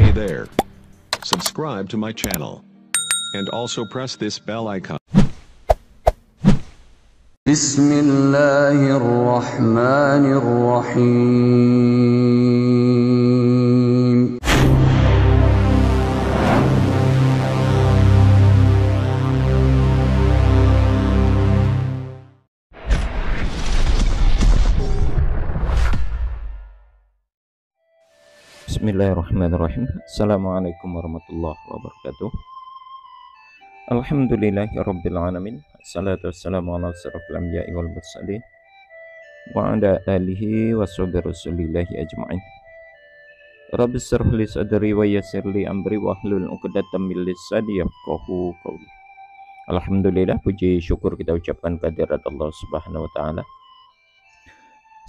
Hey there. Subscribe to my channel. And also press this bell icon. بسم الله الرحمن الرحيم Bismillahirrahmanirrahim. Assalamualaikum warahmatullahi wabarakatuh. Alhamdulillahirabbil alamin. Assalatu wassalamu ala asyrafil anbiya'i wal mursalin wa ala alihi washabihi rasulillahi ajma'in. Rabbi shrah li sadri wa yassir li amri wa hlul 'uqdatam min lisani yafqahu qawli. Alhamdulillah, puji syukur kita ucapkan kehadirat Allah Subhanahu wa taala.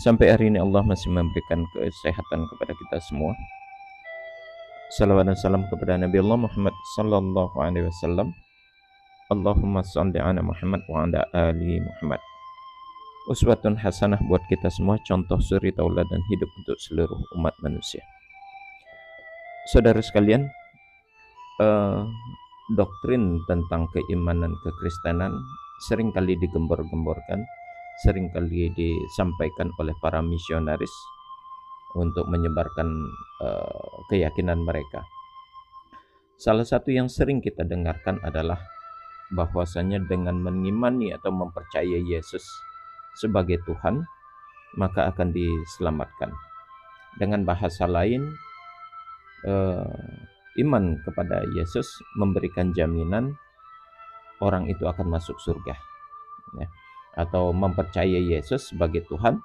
Sampai hari ini Allah masih memberikan kesehatan kepada kita semua. Salawat dan salam kepada Nabi Allah Muhammad sallallahu alaihi wasallam. Allahumma shalli ala Muhammad wa ala ali Muhammad. Uswatun hasanah buat kita semua, contoh suri tauladan hidup untuk seluruh umat manusia. Saudara sekalian, doktrin tentang keimanan kekristenan seringkali digembor-gemborkan, seringkali disampaikan oleh para misionaris untuk menyebarkan keyakinan mereka. Salah satu yang sering kita dengarkan adalah bahwasanya dengan mengimani atau mempercayai Yesus sebagai Tuhan, maka akan diselamatkan. Dengan bahasa lain, iman kepada Yesus memberikan jaminan orang itu akan masuk surga, ya. Atau mempercayai Yesus sebagai Tuhan,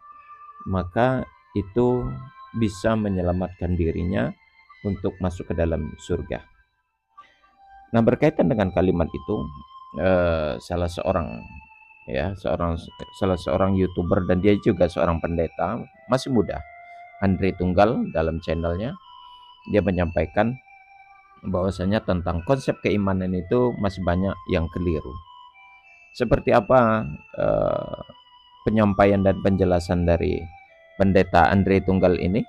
maka itu bisa menyelamatkan dirinya untuk masuk ke dalam surga. Nah, berkaitan dengan kalimat itu, salah seorang YouTuber, dan dia juga seorang pendeta, masih muda, Andre Tunggal, dalam channelnya dia menyampaikan bahwasanya tentang konsep keimanan itu masih banyak yang keliru. Seperti apa penyampaian dan penjelasan dari pendeta Andre Tunggal ini?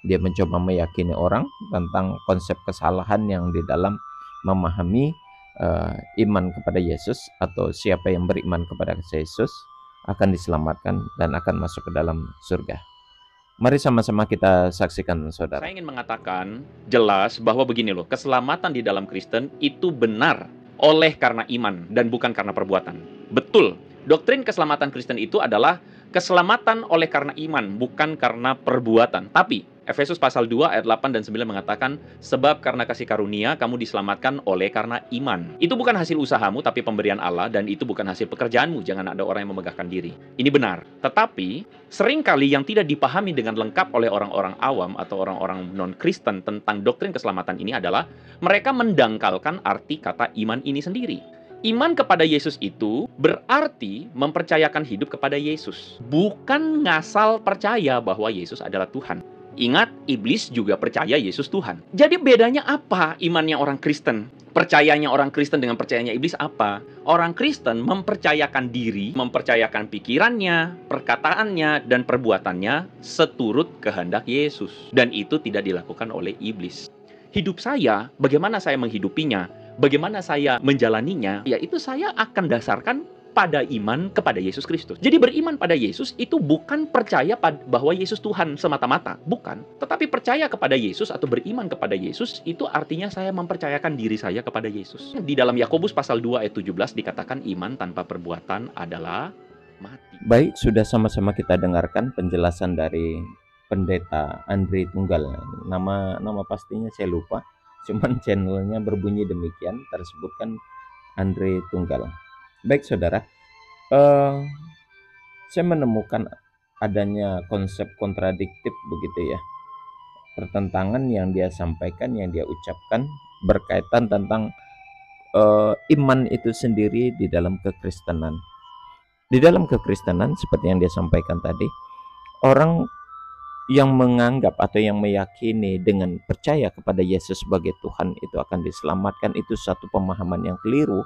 Dia mencoba meyakini orang tentang konsep kesalahan yang di dalam memahami iman kepada Yesus, atau siapa yang beriman kepada Yesus akan diselamatkan dan akan masuk ke dalam surga. Mari sama-sama kita saksikan, saudara. Saya ingin mengatakan jelas bahwa begini loh, keselamatan di dalam Kristen itu benar oleh karena iman dan bukan karena perbuatan. Betul, doktrin keselamatan Kristen itu adalah keselamatan oleh karena iman, bukan karena perbuatan. Tapi Efesus pasal 2 ayat 8 dan 9 mengatakan, sebab karena kasih karunia kamu diselamatkan oleh karena iman. Itu bukan hasil usahamu, tapi pemberian Allah, dan itu bukan hasil pekerjaanmu. Jangan ada orang yang memegahkan diri. Ini benar. Tetapi seringkali yang tidak dipahami dengan lengkap oleh orang-orang awam atau orang-orang non-Kristen tentang doktrin keselamatan ini adalah mereka mendangkalkan arti kata iman ini sendiri. Iman kepada Yesus itu berarti mempercayakan hidup kepada Yesus, bukan ngasal percaya bahwa Yesus adalah Tuhan. Ingat, iblis juga percaya Yesus Tuhan. Jadi bedanya apa imannya orang Kristen? Percayanya orang Kristen dengan percayanya iblis apa? Orang Kristen mempercayakan diri, mempercayakan pikirannya, perkataannya, dan perbuatannya seturut kehendak Yesus. Dan itu tidak dilakukan oleh iblis. Hidup saya, bagaimana saya menghidupinya, bagaimana saya menjalaninya, yaitu saya akan dasarkan pada iman kepada Yesus Kristus. Jadi beriman pada Yesus itu bukan percaya bahwa Yesus Tuhan semata-mata, bukan. Tetapi percaya kepada Yesus atau beriman kepada Yesus itu artinya saya mempercayakan diri saya kepada Yesus. Di dalam Yakobus pasal 2 ayat 17 dikatakan iman tanpa perbuatan adalah mati. Baik, sudah sama-sama kita dengarkan penjelasan dari pendeta Andre Tunggal. Nama pastinya saya lupa, cuman channelnya berbunyi demikian, tersebutkan Andre Tunggal. Baik, saudara, saya menemukan adanya konsep kontradiktif begitu ya, pertentangan yang dia sampaikan, yang dia ucapkan berkaitan tentang iman itu sendiri di dalam kekristenan. Di dalam kekristenan, seperti yang dia sampaikan tadi, orang yang menganggap atau yang meyakini dengan percaya kepada Yesus sebagai Tuhan itu akan diselamatkan, itu satu pemahaman yang keliru.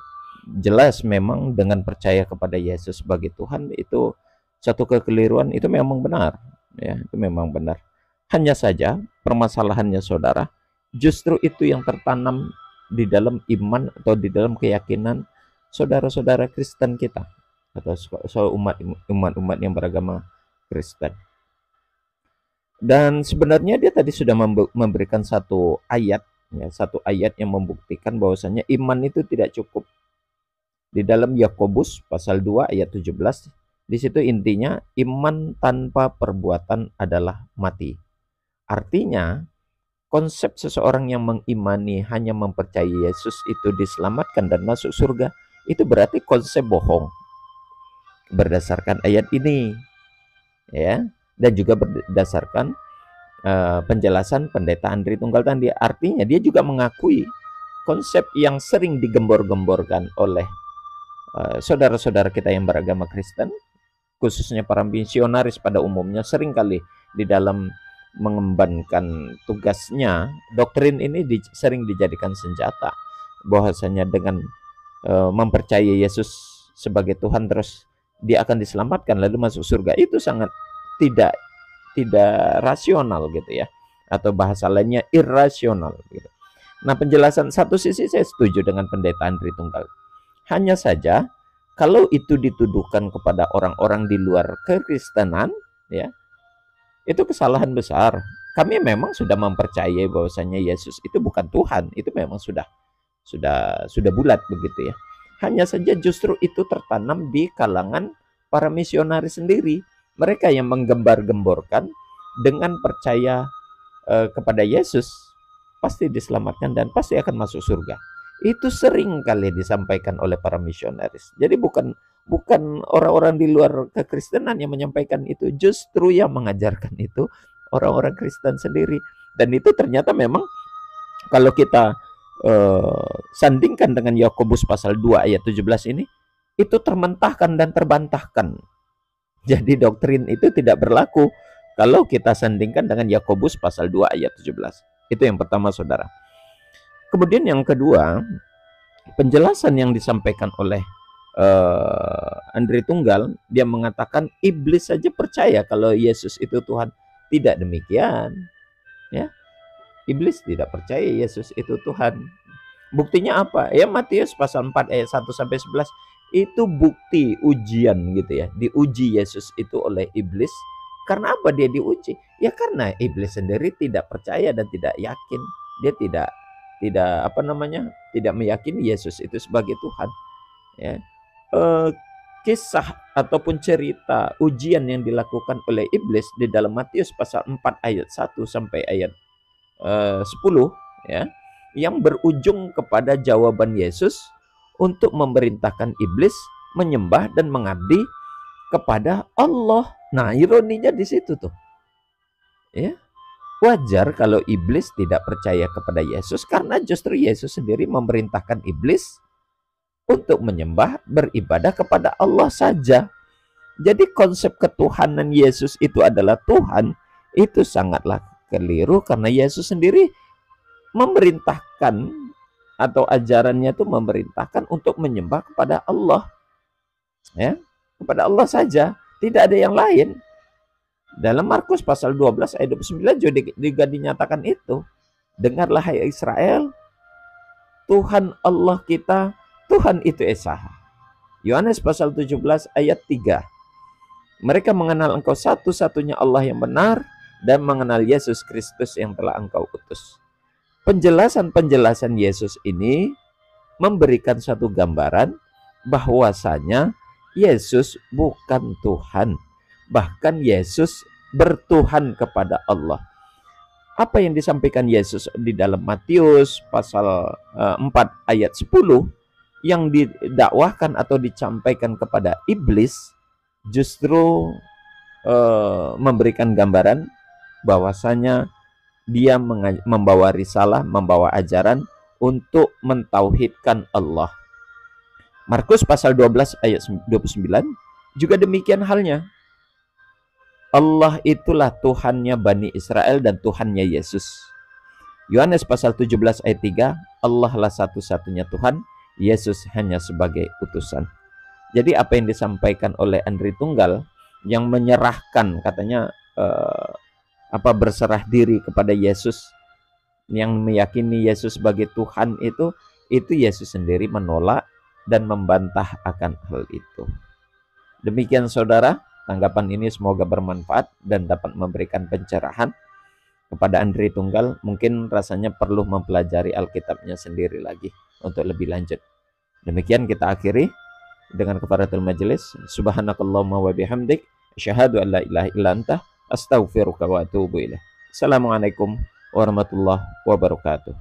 Jelas memang dengan percaya kepada Yesus sebagai Tuhan itu satu kekeliruan, itu memang benar, ya, itu memang benar. Hanya saja permasalahannya, saudara, justru itu yang tertanam di dalam iman atau di dalam keyakinan saudara-saudara Kristen kita atau umat yang beragama Kristen. Dan sebenarnya dia tadi sudah memberikan satu ayat, ya, satu ayat yang membuktikan bahwasanya iman itu tidak cukup. Di dalam Yakobus pasal 2 ayat 17, di situ intinya iman tanpa perbuatan adalah mati. Artinya konsep seseorang yang mengimani hanya mempercayai Yesus itu diselamatkan dan masuk surga, itu berarti konsep bohong. Berdasarkan ayat ini, ya, dan juga berdasarkan penjelasan Pendeta Andri Tunggal tadi, artinya dia juga mengakui konsep yang sering digembor-gemborkan oleh saudara-saudara kita yang beragama Kristen, khususnya para misionaris pada umumnya, seringkali di dalam mengembankan tugasnya, doktrin ini sering dijadikan senjata, bahwasanya dengan mempercayai Yesus sebagai Tuhan terus dia akan diselamatkan lalu masuk surga. Itu sangat tidak rasional gitu ya, atau bahasa lainnya irrasional gitu. Nah, penjelasan satu sisi saya setuju dengan Pendeta Andri Tunggal. Hanya saja kalau itu dituduhkan kepada orang-orang di luar kekristenan, ya, itu kesalahan besar. Kami memang sudah mempercayai bahwasanya Yesus itu bukan Tuhan, itu memang sudah bulat begitu ya. Hanya saja justru itu tertanam di kalangan para misionaris sendiri. Mereka yang menggembar-gemborkan dengan percaya kepada Yesus pasti diselamatkan dan pasti akan masuk surga. Itu sering kali disampaikan oleh para misionaris. Jadi bukan orang-orang di luar kekristenan yang menyampaikan itu, justru yang mengajarkan itu orang-orang Kristen sendiri. Dan itu ternyata memang kalau kita sandingkan dengan Yakobus pasal 2 ayat 17 ini, itu termentahkan dan terbantahkan. Jadi doktrin itu tidak berlaku kalau kita sandingkan dengan Yakobus pasal 2 ayat 17. Itu yang pertama, saudara. Kemudian yang kedua, penjelasan yang disampaikan oleh Andri Tunggal, dia mengatakan iblis saja percaya kalau Yesus itu Tuhan. Tidak demikian, ya. Iblis tidak percaya Yesus itu Tuhan. Buktinya apa? Ya, Matius pasal 4 ayat 1 sampai 11 itu bukti ujian gitu ya. Diuji Yesus itu oleh iblis. Karena apa dia diuji? Ya karena iblis sendiri tidak percaya dan tidak yakin. Dia tidak meyakini Yesus itu sebagai Tuhan. Ya. Kisah ataupun cerita ujian yang dilakukan oleh iblis di dalam Matius pasal 4 ayat 1 sampai ayat 10 ya, yang berujung kepada jawaban Yesus untuk memerintahkan iblis menyembah dan mengabdi kepada Allah. Nah, ironinya di situ tuh. Ya. Wajar kalau iblis tidak percaya kepada Yesus karena justru Yesus sendiri memerintahkan iblis untuk menyembah, beribadah kepada Allah saja. Jadi konsep ketuhanan Yesus itu adalah Tuhan, itu sangatlah keliru karena Yesus sendiri memerintahkan atau ajarannya itu memerintahkan untuk menyembah kepada Allah. Ya, kepada Allah saja, tidak ada yang lain. Dalam Markus pasal 12 ayat 29 juga dinyatakan itu. Dengarlah hai Israel, Tuhan Allah kita, Tuhan itu Esa. Yohanes pasal 17 ayat 3. Mereka mengenal engkau satu-satunya Allah yang benar dan mengenal Yesus Kristus yang telah engkau utus. Penjelasan-penjelasan Yesus ini memberikan satu gambaran bahwasanya Yesus bukan Tuhan. Bahkan Yesus bertuhan kepada Allah. Apa yang disampaikan Yesus di dalam Matius pasal 4 ayat 10 yang didakwahkan atau disampaikan kepada iblis justru memberikan gambaran bahwasanya dia membawa risalah, membawa ajaran untuk mentauhidkan Allah. Markus pasal 12 ayat 29 juga demikian halnya. Allah itulah Tuhannya Bani Israel dan Tuhannya Yesus. Yohanes pasal 17 ayat 3, Allah lah satu-satunya Tuhan, Yesus hanya sebagai utusan. Jadi apa yang disampaikan oleh Andri Tunggal yang menyerahkan katanya berserah diri kepada Yesus yang meyakini Yesus sebagai Tuhan itu Yesus sendiri menolak dan membantah akan hal itu. Demikian saudara, tanggapan ini semoga bermanfaat dan dapat memberikan pencerahan kepada Andri Tunggal. Mungkin rasanya perlu mempelajari Alkitabnya sendiri lagi untuk lebih lanjut. Demikian kita akhiri dengan kafaratul majelis. Subhanakallahumma wa bihamdik, asyhadu an la ilaha illa anta, astaghfiruka wa atubu ilaik. Assalamualaikum warahmatullahi wabarakatuh.